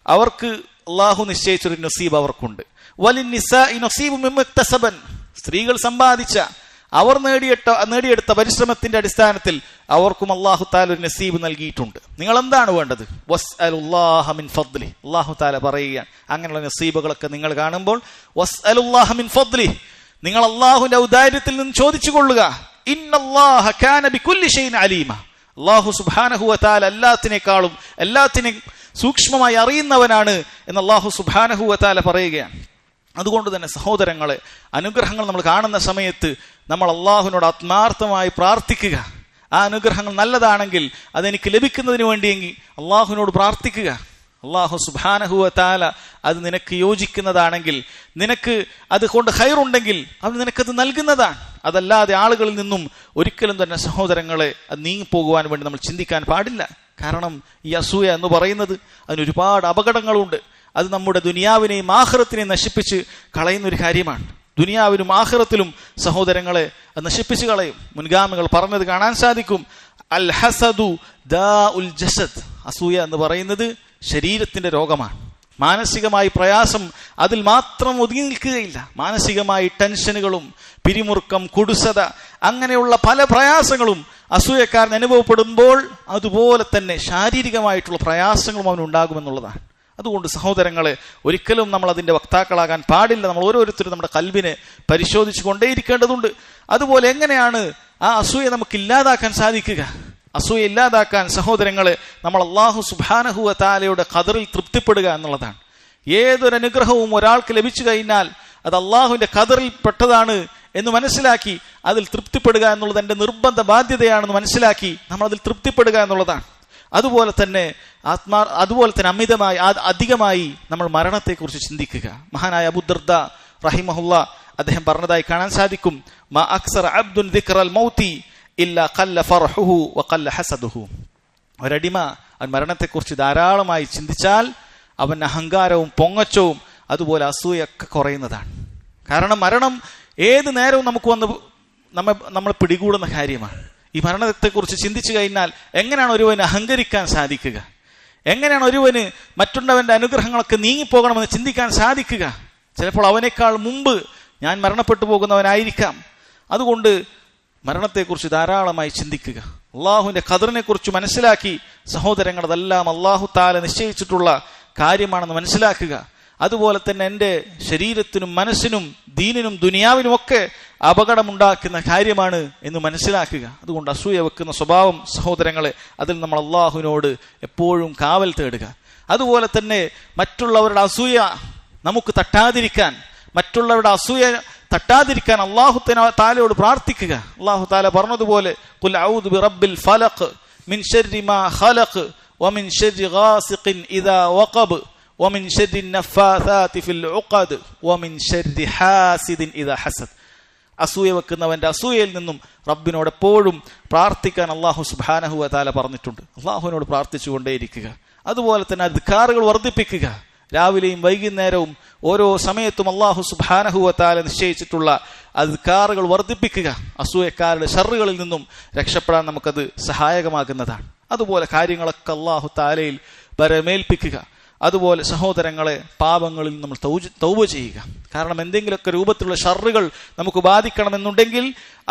അവർക്ക് അല്ലാഹു നിശ്ചയിച്ചൊരു നസീബ് അവർക്കുണ്ട്. വലിന്നിസാഇ നസീബു മിമ്മക്തസബൻ. സ്ത്രീകൾ സമ്പാദിച്ച, അവർ നേടിയെടുത്ത പരിശ്രമത്തിന്റെ അടിസ്ഥാനത്തിൽ അവർക്കും അല്ലാഹു തആല ഒരു നസീബ് നൽകിയിട്ടുണ്ട്. നിങ്ങൾ എന്താണ് വേണ്ടത്? വസ്അലുല്ലാഹ മിൻ ഫദ്ലി. അല്ലാഹു തആല പറയുകയാണ്, അങ്ങനെയുള്ള നസീബുകളൊക്കെ നിങ്ങൾ കാണുമ്പോൾ വസ്അലുല്ലാഹ മിൻ ഫദ്ലി, നിങ്ങൾ അല്ലാഹുവിന്റെ ഔദാര്യത്തിൽ നിന്ന് ചോദിച്ചു കൊള്ളുക. ഇന്നല്ലാഹ കാന ബികുല്ലി ഷൈഇൻ അലീമ. അല്ലാഹു സുബ്ഹാനഹു വ തആല എല്ലാത്തിനെയും സൂക്ഷ്മമായി അറിയുന്നവനാണ് എന്ന് അല്ലാഹു സുബ്ഹാനഹു വ തആല പറയുകയാണ്. അതുകൊണ്ട് തന്നെ സഹോദരങ്ങളെ, അനുഗ്രഹങ്ങൾ നമ്മൾ കാണുന്ന സമയത്ത് നമ്മൾ അള്ളാഹുവിനോട് ആത്മാർത്ഥമായി പ്രാർത്ഥിക്കുക. ആ അനുഗ്രഹങ്ങൾ നല്ലതാണെങ്കിൽ അതെനിക്ക് ലഭിക്കുന്നതിന് വേണ്ടിയെങ്കിൽ അള്ളാഹുവിനോട് പ്രാർത്ഥിക്കുക. അള്ളാഹു സുബ്ഹാനഹു വ തആല അത് നിനക്ക് യോജിക്കുന്നതാണെങ്കിൽ, നിനക്ക് അത് കൊണ്ട് ഖൈറുണ്ടെങ്കിൽ അവൻ നിനക്കത് നൽകുന്നതാണ്. അതല്ലാതെ ആളുകളിൽ നിന്നും ഒരിക്കലും തന്നെ സഹോദരങ്ങളെ അത് നീങ്ങിപ്പോകുവാൻ വേണ്ടി നമ്മൾ ചിന്തിക്കാൻ പാടില്ല. കാരണം ഈ അസൂയ എന്ന് പറയുന്നത് അതിനൊരുപാട് അപകടങ്ങളുണ്ട്. അത് നമ്മുടെ ദുനിയാവിനെയും ആഖിറത്തിനെയും നശിപ്പിച്ച് കളയുന്ന ഒരു കാര്യമാണ്. ദുനിയാവിലും ആഖിറത്തിലും സഹോദരങ്ങളെ അത് നശിപ്പിച്ച് കളയും. മുൻഗാമികൾ പറഞ്ഞത് കാണാൻ സാധിക്കും, അൽ ഹസദു ദാഉൽ ജസദ്. അസൂയ എന്ന് പറയുന്നത് ശരീരത്തിന്റെ രോഗമാണ്. മാനസികമായി പ്രയാസം അതിൽ മാത്രം ഒതുങ്ങി നിൽക്കുകയില്ല. മാനസികമായി ടെൻഷനുകളും പിരിമുറുക്കം, കുടുസത, അങ്ങനെയുള്ള പല പ്രയാസങ്ങളും അസൂയക്കാരൻ അനുഭവപ്പെടുമ്പോൾ അതുപോലെ തന്നെ ശാരീരികമായിട്ടുള്ള പ്രയാസങ്ങളും അവനുണ്ടാകുമെന്നുള്ളതാണ്. അതുകൊണ്ട് സഹോദരങ്ങളെ, ഒരിക്കലും നമ്മൾ അതിന്റെ വക്താക്കളാകാൻ പാടില്ല. നമ്മൾ ഓരോരുത്തരും നമ്മുടെ കൽബിനെ പരിശോധിച്ചു കൊണ്ടേയിരിക്കേണ്ടതുണ്ട്. അതുപോലെ എങ്ങനെയാണ് ആ അസൂയ നമുക്ക് ഇല്ലാതാക്കാൻ സാധിക്കുക? അസൂയ ഇല്ലാതാക്കാൻ സഹോദരങ്ങളെ, നമ്മൾ അല്ലാഹു സുബ്ഹാനഹു വ തആലയുടെ ഖദറിൽ തൃപ്തിപ്പെടുക എന്നുള്ളതാണ്. ഏതൊരു അനുഗ്രഹവും ഒരാൾക്ക് ലഭിച്ചു കഴിഞ്ഞാൽ അത് അള്ളാഹുവിന്റെ ഖദറിൽ പെട്ടതാണ് എന്ന് മനസ്സിലാക്കി അതിൽ തൃപ്തിപ്പെടുക എന്നുള്ളത് എൻ്റെ നിർബന്ധ ബാധ്യതയാണെന്ന് മനസ്സിലാക്കി നമ്മൾ അതിൽ തൃപ്തിപ്പെടുക എന്നുള്ളതാണ്. അതുപോലെ തന്നെ അമിതമായി അധികമായി നമ്മൾ മരണത്തെക്കുറിച്ച് ചിന്തിക്കുക. മഹാനായ അബൂ ദർദ റഹിമഹുല്ലാ അദ്ദേഹം പറഞ്ഞതായി കാണാൻ സാധിക്കും, മാ അക്സറ അബ്ദുൻ ദിക്റൽ മൗതി ഇല്ലാ ഖല്ല ഫർഹുഹു വഖല്ല ഹസദുഹു. ഒരടിമ അവൻ മരണത്തെക്കുറിച്ച് ധാരാളമായി ചിന്തിച്ചാൽ അവൻ അഹങ്കാരവും പൊങ്ങച്ചവും അതുപോലെ അസൂയൊക്കെ കുറയുന്നതാണ്. കാരണം മരണം ഏത് നേരവും നമുക്ക് വന്ന് നമ്മളെ പിടികൂടുന്ന കാര്യമാണ്. ഈ മരണത്തെക്കുറിച്ച് ചിന്തിച്ചു കഴിഞ്ഞാൽ എങ്ങനെയാണ് ഒരുവന് അഹങ്കരിക്കാൻ സാധിക്കുക? എങ്ങനെയാണ് ഒരുവന് മറ്റുള്ളവന്റെ അനുഗ്രഹങ്ങളൊക്കെ നീങ്ങിപ്പോകണമെന്ന് ചിന്തിക്കാൻ സാധിക്കുക? ചിലപ്പോൾ അവനേക്കാൾ മുമ്പ് ഞാൻ മരണപ്പെട്ടു പോകുന്നവനായിരിക്കാം. അതുകൊണ്ട് മരണത്തെക്കുറിച്ച് ധാരാളമായി ചിന്തിക്കുക. അള്ളാഹുവിന്റെ ഖദറിനെ കുറിച്ച് മനസ്സിലാക്കി സഹോദരങ്ങൾ, അതെല്ലാം അള്ളാഹു തആല നിശ്ചയിച്ചിട്ടുള്ള കാര്യമാണെന്ന് മനസ്സിലാക്കുക. അതുപോലെ തന്നെ എൻ്റെ ശരീരത്തിനും മനസ്സിനും ദീനിനും ദുനിയാവിനുമൊക്കെ അപകടമുണ്ടാക്കുന്ന കാര്യമാണ് എന്ന് മനസ്സിലാക്കുക. അതുകൊണ്ട് അസൂയ വെക്കുന്ന സ്വഭാവം സഹോദരങ്ങളെ, അതിൽ നമ്മൾ അള്ളാഹുവിനോട് എപ്പോഴും കാവൽ തേടുക. അതുപോലെ തന്നെ മറ്റുള്ളവരുടെ അസൂയ നമുക്ക് തട്ടാതിരിക്കാൻ, മറ്റുള്ളവരുടെ അസൂയ തട്ടാതിരിക്കാൻ അല്ലാഹു തആലയോട് പ്രാർത്ഥിക്കുക. അല്ലാഹു തആല പറഞ്ഞതുപോലെ ഖുൽ അഊദു ബിറബ്ബിൽ ഫലഖ് മിൻ ശർരി മാ ഖലഖ് വമിൻ ശർരി ഗാസിഖിൻ ഇദാ വഖബ് വമിൻ ശർരി നഫാസാതി ഫിൽ ഉഖദ് വമിൻ ശർരി ഹാസിദിൻ ഇദാ ഹസദ്. അസൂയ വെക്കുന്നവന്റെ അസൂയയിൽ നിന്നും റബ്ബിനോട് എപ്പോഴും പ്രാർത്ഥിക്കാൻ അല്ലാഹു സുബ്ഹാനഹു വ തആല പറഞ്ഞിട്ടുണ്ട്. അല്ലാഹുവിനോട് പ്രാർത്ഥിച്ചുകൊണ്ടേയിരിക്കുക. അതുപോലെ തന്നെ അദ്കാറുകൾ വർദ്ധിപ്പിക്കുക. രാവിലെയും വൈകുന്നേരവും ഓരോ സമയത്തും അല്ലാഹു സുബ്ഹാനഹു വ തആല നിശ്ചയിച്ചിട്ടുള്ള അദ്കാറുകൾ വർദ്ധിപ്പിക്കുക. അസൂയക്കാരുടെ ശർറുകളിൽ നിന്നും രക്ഷപ്പെടാൻ നമുക്കത് സഹായകമാകുന്നതാണ്. അതുപോലെ കാര്യങ്ങളൊക്കെ അല്ലാഹു തആലയിൽ ബരമേൽപ്പിക്കുക. അതുപോലെ സഹോദരങ്ങളെ, പാപങ്ങളിൽ നമ്മൾ തൗബ ചെയ്യുക. കാരണം എന്തെങ്കിലുമൊക്കെ രൂപത്തിലുള്ള ഷർറുകൾ നമുക്ക് ബാധിക്കണമെന്നുണ്ടെങ്കിൽ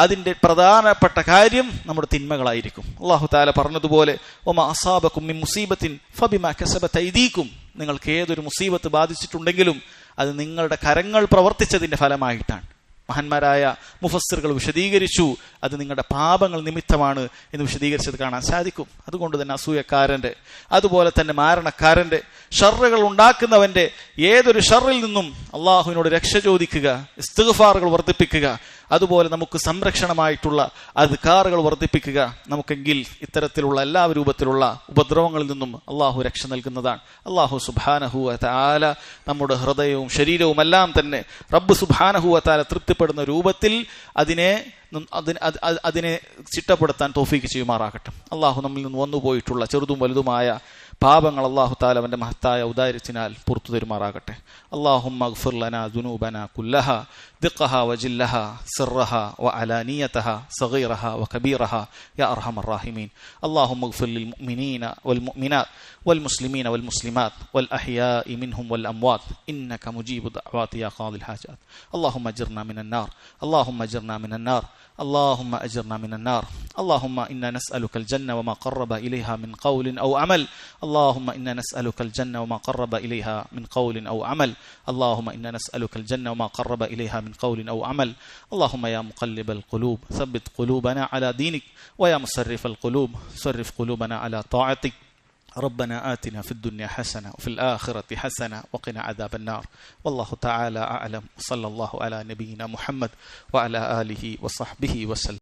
അതിൻ്റെ പ്രധാനപ്പെട്ട കാര്യം നമ്മുടെ തിന്മകളായിരിക്കും. അല്ലാഹു തആല പറഞ്ഞതുപോലെ വമാ അസാബകും മിൻ മുസീബത്തിൻ ഫബിമാ കസബത് ഐദീകും, നിങ്ങൾക്ക് ഏതൊരു മുസീബത്ത് ബാധിച്ചിട്ടുണ്ടെങ്കിലും അത് നിങ്ങളുടെ കരങ്ങൾ പ്രവർത്തിച്ചതിന്റെ ഫലമായിട്ടാണ്. മഹാന്മാരായ മുഫസ്സിറുകൾ വിശദീകരിച്ചു, അത് നിങ്ങളുടെ പാപങ്ങൾ നിമിത്തമാണ് എന്ന് വിശദീകരിച്ചത് കാണാൻ സാധിക്കും. അതുകൊണ്ട് തന്നെ അസൂയക്കാരന്റെ, അതുപോലെ തന്നെ മാരണക്കാരന്റെ, ഷർറുകൾ ഉണ്ടാക്കുന്നവന്റെ ഏതൊരു ഷർറിൽ നിന്നും അള്ളാഹുവിനോട് രക്ഷ ചോദിക്കുക, ഇസ്തിഗ്ഫാറുകൾ വർദ്ധിപ്പിക്കുക. അതുപോലെ നമുക്ക് സംരക്ഷണമായിട്ടുള്ള അദ്കാറുകൾ വർദ്ധിപ്പിക്കുക. നമുക്കെങ്കിൽ ഇത്തരത്തിലുള്ള എല്ലാ രൂപത്തിലുള്ള ഉപദ്രവങ്ങളിൽ നിന്നും അള്ളാഹു രക്ഷ നൽകുന്നതാണ്. അള്ളാഹു സുബ്ഹാനഹു വ തആല നമ്മുടെ ഹൃദയവും ശരീരവും എല്ലാം തന്നെ റബ്ബ് സുബ്ഹാനഹു വ തആല തൃപ്തിപ്പെടുന്ന രൂപത്തിൽ അതിനെ ചിട്ടപ്പെടുത്താൻ തൗഫീക്ക് ചെയ്യുമാറാകട്ടെ. അള്ളാഹു നമ്മിൽ നിന്ന് വന്നുപോയിട്ടുള്ള ചെറുതും വലുതുമായ പാപങ്ങൾ അല്ലാഹു തആല അവന്റെ മഹത്തായ ഔദാര്യത്തിനാൽ പുറത്തു തരുമാറാകട്ടെ. അല്ലാഹുമ്മ അഗ്ഫിർ ലനാ ദുനൂബനാ കുല്ലഹാ ദിഖഹാ വജില്ലഹാ സിർറഹാ വഅലാനിയതഹാ സഗീറഹാ വകബീറഹാ യാ അർഹമർ റഹീമീൻ. അല്ലാഹുമ്മ അഗ്ഫിർ ലിൽ മുഅ്മിനീന വൽ മുഅ്മിനാത്ത് വൽ മുസ്ലിമീന വൽ മുസ്ലിമാത്ത് വൽ അഹ്യാഇ മിൻഹും വൽ അംവാത്ത് ഇന്നക മുജീബു ദഅവാതി യാ ഖാദിൽ ഹാജാത്ത്. അല്ലാഹുമ്മ അജ്ർനാ മിനൻ നാർ, അല്ലാഹുമ്മ അജ്ർനാ മിനൻ നാർ, اللهم أجرنا من النار. اللهم إنا نسألك الجنة وما قرب إليها من قول أو عمل. اللهم إنا نسألك الجنة وما قرب إليها من قول أو عمل. اللهم إنا نسألك الجنة وما قرب إليها من قول أو عمل. اللهم يا مقلب القلوب ثبت قلوبنا على دينك، ويا مصرف القلوب صرف قلوبنا على طاعتك. ربنا آتنا في الدنيا حسنة وفي الآخرة حسنة وقنا عذاب النار. والله تعالى أعلم. صلى الله على نبينا محمد وعلى آله وصحبه وسلم.